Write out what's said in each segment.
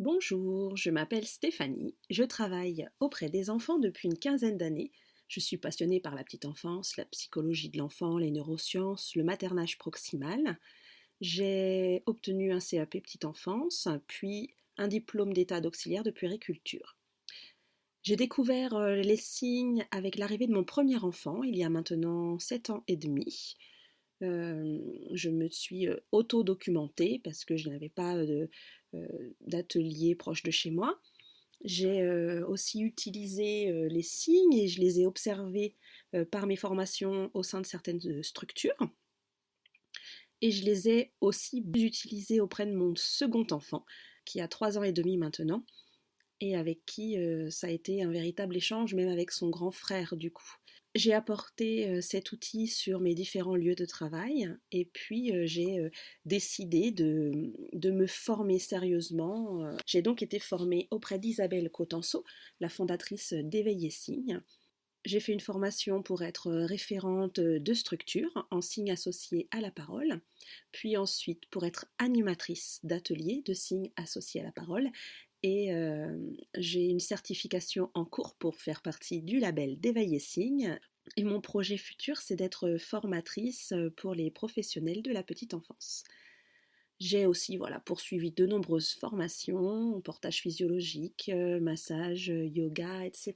Bonjour, je m'appelle Stéphanie, je travaille auprès des enfants depuis une quinzaine d'années. Je suis passionnée par la petite enfance, la psychologie de l'enfant, les neurosciences, le maternage proximal. J'ai obtenu un CAP petite enfance, puis un diplôme d'état d'auxiliaire de puériculture. J'ai découvert les signes avec l'arrivée de mon premier enfant, il y a maintenant 7 ans et demi. Je me suis auto-documentée parce que je n'avais pas d'atelier proche de chez moi. J'ai aussi utilisé les signes et je les ai observés par mes formations au sein de certaines structures. Et je les ai aussi utilisés auprès de mon second enfant, qui a 3 ans et demi maintenant, et avec qui ça a été un véritable échange, même avec son grand frère du coup. J'ai apporté cet outil sur mes différents lieux de travail et puis j'ai décidé de me former sérieusement. J'ai donc été formée auprès d'Isabelle Cotenceau, la fondatrice d'Éveiller Signe. J'ai fait une formation pour être référente de structure en signes associés à la parole, puis ensuite pour être animatrice d'ateliers de signes associés à la parole. Et j'ai une certification en cours pour faire partie du label d'Éveiller Signe. Et mon projet futur, c'est d'être formatrice pour les professionnels de la petite enfance. J'ai aussi poursuivi de nombreuses formations, portage physiologique, massage, yoga, etc.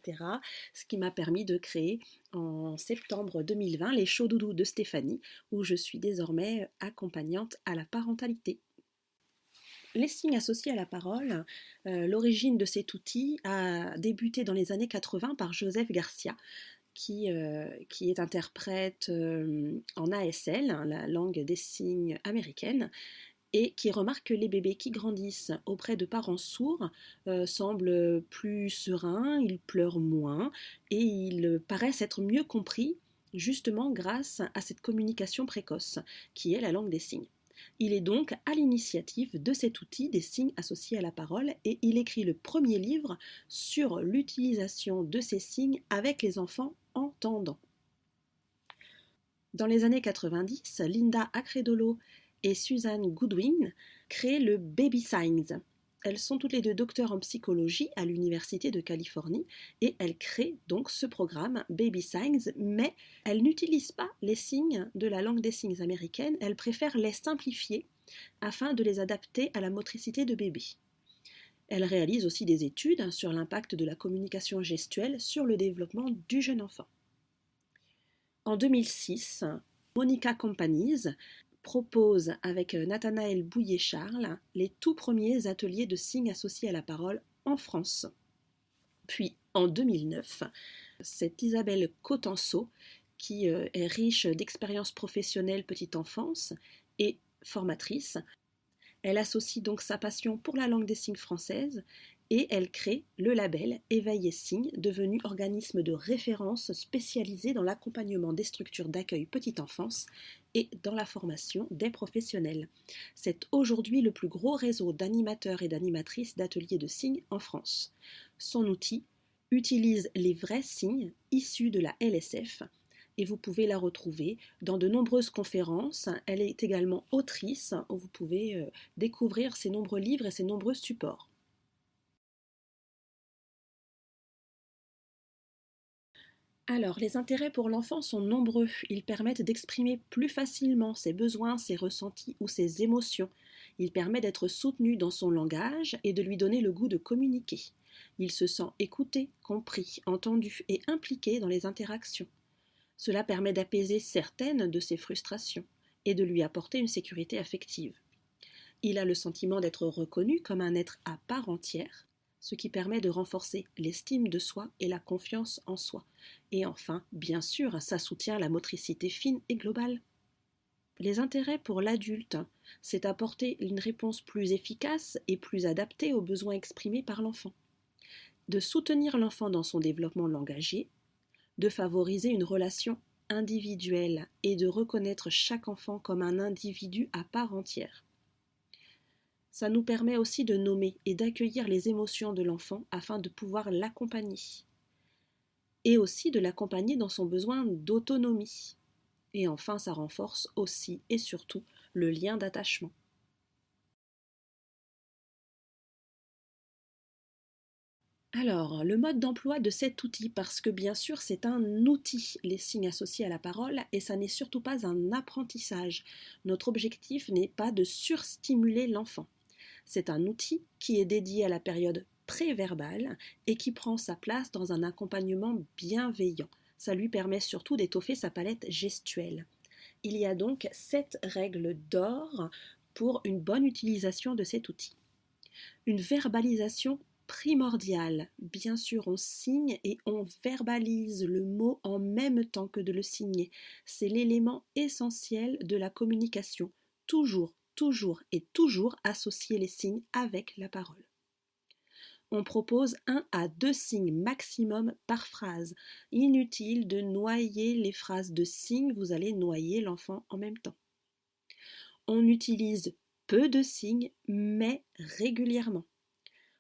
Ce qui m'a permis de créer en septembre 2020 les Show Doudou de Stéphanie, où je suis désormais accompagnante à la parentalité. Les signes associés à la parole, l'origine de cet outil a débuté dans les années 80 par Joseph Garcia, qui est interprète en ASL, hein, la langue des signes américaine, et qui remarque que les bébés qui grandissent auprès de parents sourds semblent plus sereins, ils pleurent moins et ils paraissent être mieux compris justement grâce à cette communication précoce qui est la langue des signes. Il est donc à l'initiative de cet outil des signes associés à la parole et il écrit le premier livre sur l'utilisation de ces signes avec les enfants entendants. Dans les années 90, Linda Acredolo et Suzanne Goodwin créent le Baby Signs. Elles sont toutes les deux docteurs en psychologie à l'Université de Californie et elles créent donc ce programme Baby Signs, mais elles n'utilisent pas les signes de la langue des signes américaine, elles préfèrent les simplifier afin de les adapter à la motricité de bébé. Elles réalisent aussi des études sur l'impact de la communication gestuelle sur le développement du jeune enfant. En 2006, Monica Companies propose avec Nathanaël Bouillet-Charles les tout premiers ateliers de signes associés à la parole en France. Puis en 2009, c'est Isabelle Cotenceau qui est riche d'expériences professionnelles petite enfance et formatrice. Elle associe donc sa passion pour la langue des signes française et elle crée le label Éveiller Signe, devenu organisme de référence spécialisé dans l'accompagnement des structures d'accueil petite enfance et dans la formation des professionnels. C'est aujourd'hui le plus gros réseau d'animateurs et d'animatrices d'ateliers de signes en France. Son outil utilise les vrais signes issus de la LSF et vous pouvez la retrouver dans de nombreuses conférences. Elle est également autrice, où vous pouvez découvrir ses nombreux livres et ses nombreux supports. Alors, les intérêts pour l'enfant sont nombreux. Ils permettent d'exprimer plus facilement ses besoins, ses ressentis ou ses émotions. Il permet d'être soutenu dans son langage et de lui donner le goût de communiquer. Il se sent écouté, compris, entendu et impliqué dans les interactions. Cela permet d'apaiser certaines de ses frustrations et de lui apporter une sécurité affective. Il a le sentiment d'être reconnu comme un être à part entière, ce qui permet de renforcer l'estime de soi et la confiance en soi. Et enfin, bien sûr, ça soutient la motricité fine et globale. Les intérêts pour l'adulte, c'est apporter une réponse plus efficace et plus adaptée aux besoins exprimés par l'enfant, de soutenir l'enfant dans son développement langagier, de favoriser une relation individuelle et de reconnaître chaque enfant comme un individu à part entière. Ça nous permet aussi de nommer et d'accueillir les émotions de l'enfant afin de pouvoir l'accompagner. Et aussi de l'accompagner dans son besoin d'autonomie. Et enfin, ça renforce aussi et surtout le lien d'attachement. Alors, le mode d'emploi de cet outil, parce que bien sûr c'est un outil, les signes associés à la parole, et ça n'est surtout pas un apprentissage. Notre objectif n'est pas de surstimuler l'enfant. C'est un outil qui est dédié à la période préverbale et qui prend sa place dans un accompagnement bienveillant. Ça lui permet surtout d'étoffer sa palette gestuelle. Il y a donc 7 règles d'or pour une bonne utilisation de cet outil. Une verbalisation primordiale. Bien sûr, on signe et on verbalise le mot en même temps que de le signer. C'est l'élément essentiel de la communication. Toujours, toujours et toujours associer les signes avec la parole. On propose 1 à 2 signes maximum par phrase. Inutile de noyer les phrases de signes, vous allez noyer l'enfant en même temps. On utilise peu de signes, mais régulièrement.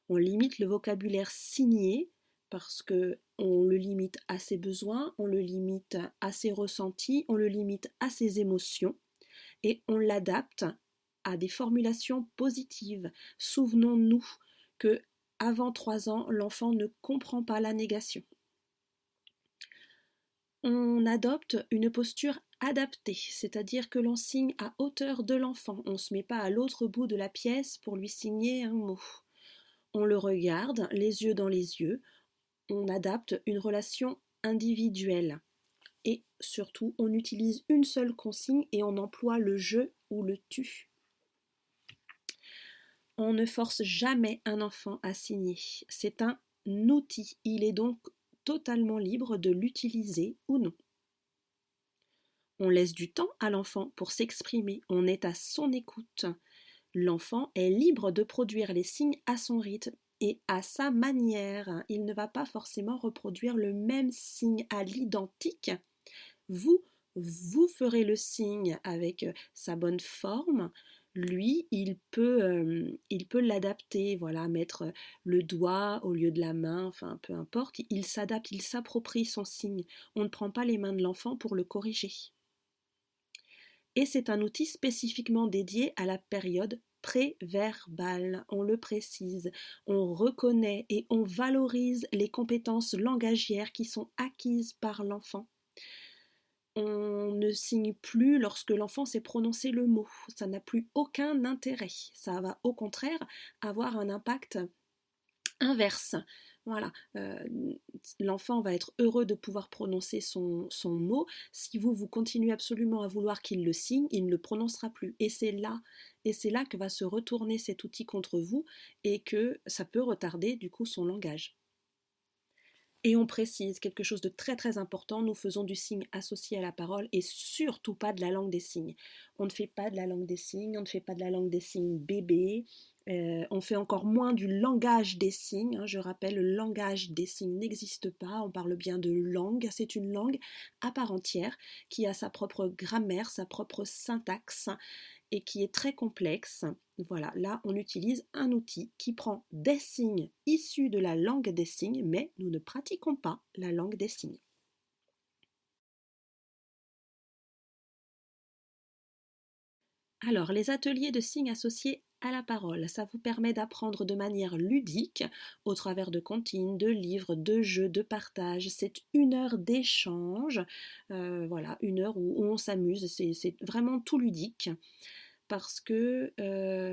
On limite le vocabulaire signé parce que on le limite à ses besoins, on le limite à ses ressentis, on le limite à ses émotions et on l'adapte à des formulations positives. Souvenons-nous que avant 3 ans, l'enfant ne comprend pas la négation. On adopte une posture adaptée, c'est-à-dire que l'on signe à hauteur de l'enfant. On ne se met pas à l'autre bout de la pièce pour lui signer un mot. On le regarde, les yeux dans les yeux. On adapte une relation individuelle. Et surtout, on utilise une seule consigne et on emploie le je ou le tu. On ne force jamais un enfant à signer. C'est un outil. Il est donc totalement libre de l'utiliser ou non. On laisse du temps à l'enfant pour s'exprimer. On est à son écoute. L'enfant est libre de produire les signes à son rythme et à sa manière. Il ne va pas forcément reproduire le même signe à l'identique. Vous ferez le signe avec sa bonne forme. Lui, il peut l'adapter, voilà, mettre le doigt au lieu de la main, enfin peu importe. Il s'adapte, il s'approprie son signe. On ne prend pas les mains de l'enfant pour le corriger. Et c'est un outil spécifiquement dédié à la période préverbale, on le précise, on reconnaît et on valorise les compétences langagières qui sont acquises par l'enfant. On ne signe plus lorsque l'enfant sait prononcer le mot, ça n'a plus aucun intérêt, ça va au contraire avoir un impact inverse. Voilà, l'enfant va être heureux de pouvoir prononcer son mot. Si vous continuez absolument à vouloir qu'il le signe, il ne le prononcera plus. Et c'est là que va se retourner cet outil contre vous et que ça peut retarder du coup son langage. Et on précise quelque chose de très très important, nous faisons du signe associé à la parole et surtout pas de la langue des signes. On ne fait pas de la langue des signes, on ne fait pas de la langue des signes bébé, on fait encore moins du langage des signes. Je rappelle, le langage des signes n'existe pas, on parle bien de langue, c'est une langue à part entière qui a sa propre grammaire, sa propre syntaxe et qui est très complexe. Voilà, là on utilise un outil qui prend des signes issus de la langue des signes, mais nous ne pratiquons pas la langue des signes. Alors, les ateliers de signes associés à la parole, ça vous permet d'apprendre de manière ludique, au travers de comptines, de livres, de jeux, de partage. C'est 1 heure d'échange, voilà, 1 heure où on s'amuse, c'est vraiment tout ludique. Parce que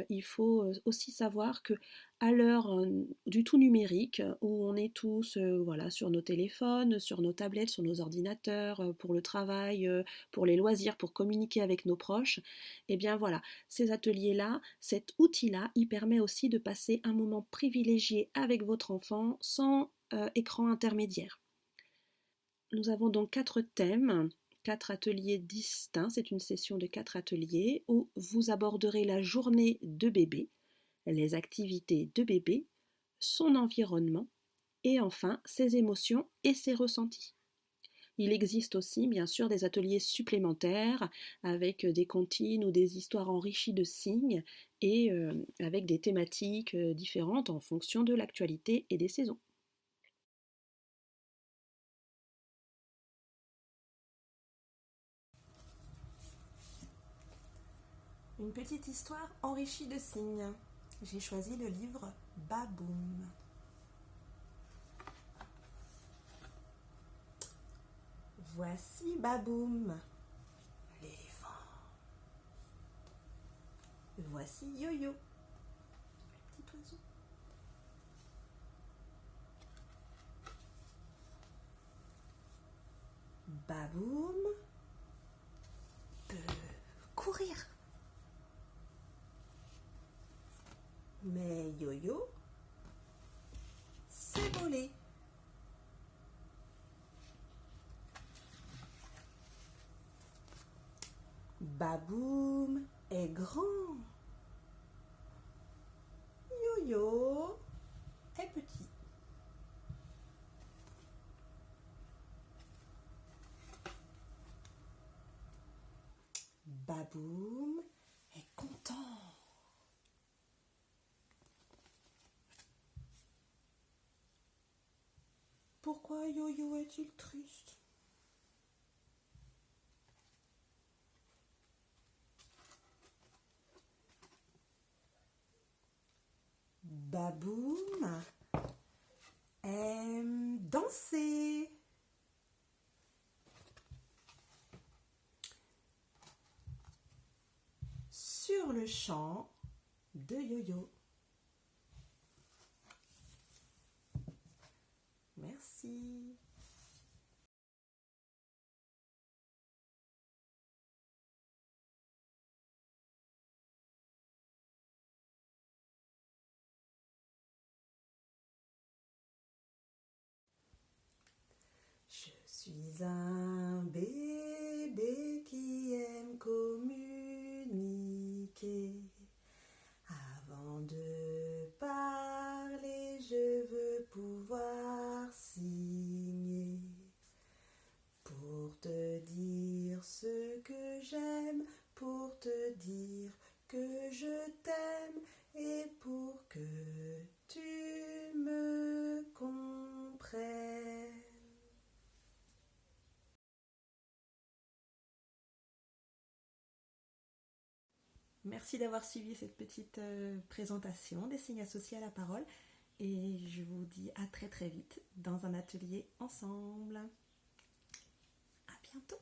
il faut aussi savoir que à l'heure du tout numérique, où on est tous voilà, sur nos téléphones, sur nos tablettes, sur nos ordinateurs, pour le travail, pour les loisirs, pour communiquer avec nos proches, et bien voilà, ces ateliers-là, cet outil-là, il permet aussi de passer un moment privilégié avec votre enfant sans écran intermédiaire. Nous avons donc 4 thèmes, 4 ateliers distincts. C'est une session de 4 ateliers où vous aborderez la journée de bébé, les activités de bébé, son environnement et enfin ses émotions et ses ressentis. Il existe aussi bien sûr des ateliers supplémentaires avec des comptines ou des histoires enrichies de signes et avec des thématiques différentes en fonction de l'actualité et des saisons. Une petite histoire enrichie de signes. J'ai choisi le livre Baboum. Voici Baboum, l'éléphant. Voici Yo-Yo, le petit oiseau. Baboum peut courir. Mais Yo-Yo sait voler. Baboum est grand. Yo-Yo est petit. Baboum est content. Pourquoi Yo-Yo est-il triste? Baboum aime danser. Sur le champ de Yo-Yo. Merci. Je suis un bébé qui aime communiquer. Avant de parler, je veux pouvoir signer. Pour te dire ce que j'aime, pour te dire que je t'aime et pour que tu me comprennes. Merci d'avoir suivi cette petite présentation des signes associés à la parole et je vous dis à très très vite dans un atelier ensemble. À bientôt.